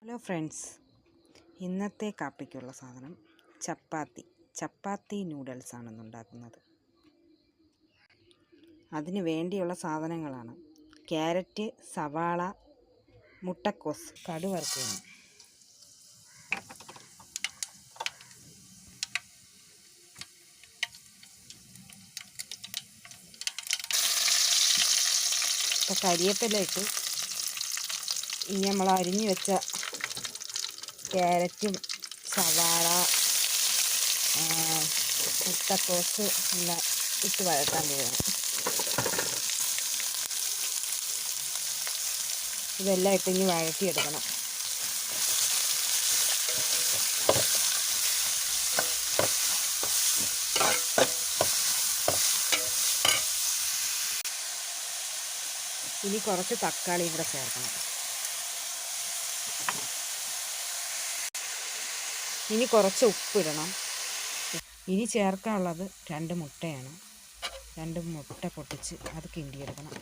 Hello friends, ഇന്നത്തെ കാപ്പിക്കുള്ള സാധനം ചപ്പാത്തി noodles ആണ് ഉണ്ടാക്കുന്നത്. അതിന് വേണ്ടിയുള്ള സാധനങ്ങളാണ് ക്യാരറ്റ്, സവാള, മുട്ടക്കോസ്, കടുക് വറുക്കുന്നത്. ഇപ്പോൾ കരിവേപ്പില ഇട്ട് ഇനി നമ്മൾ അരിഞ്ഞു വെച്ച ക്യാരറ്റും സവാള മുട്ടക്കോസ് എല്ലാം ഇട്ട് വഴറ്റാൻ പോകണം. ഇതെല്ലാം ഇട്ട് ഇനി വഴറ്റിയെടുക്കണം. ഇനി കുറച്ച് തക്കാളി ഇവിടെ ചേർക്കണം. ഇനി കുറച്ച് ഉപ്പിടണം. ഇനി ചേർക്കാനുള്ളത് 2 മുട്ടയാണ്. 2 മുട്ട പൊട്ടിച്ച് അത് കിണ്ടിയെടുക്കണം.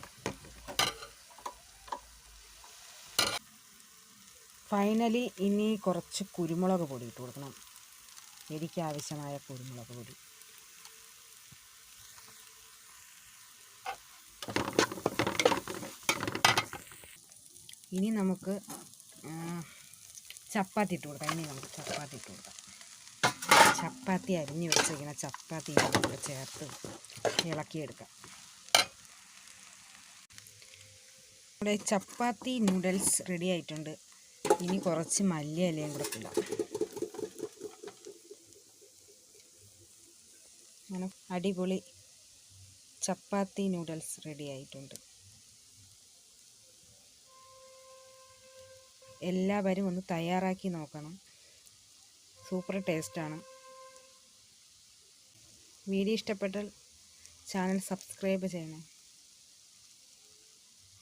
ഫൈനലി ഇനി കുറച്ച് കുരുമുളക് പൊടി ഇട്ട് കൊടുക്കണം. എരിക്ക് ആവശ്യമായ കുരുമുളക് പൊടി. ഇനി നമുക്ക് ചപ്പാത്തി ഇട്ട് കൊടുക്കാം. ചപ്പാത്തി അരിഞ്ഞ് വെച്ചിരിക്കുന്ന ചപ്പാത്തി കൂടെ ചേർത്ത് ഇളക്കിയെടുക്കാം. നമ്മുടെ ചപ്പാത്തി നൂഡിൽസ് റെഡി ആയിട്ടുണ്ട്. ഇനി കുറച്ച് മല്ലിയിലയും കൂടെ ഇടാം. അങ്ങനെ അടിപൊളി ചപ്പാത്തി നൂഡിൽസ് റെഡി ആയിട്ടുണ്ട്. എല്ലാവരും ഒന്ന് തയ്യാറാക്കി നോക്കണം. സൂപ്പർ ടേസ്റ്റാണ്. വീഡിയോ ഇഷ്ടപ്പെട്ടാൽ ചാനൽ സബ്സ്ക്രൈബ് ചെയ്യണേ.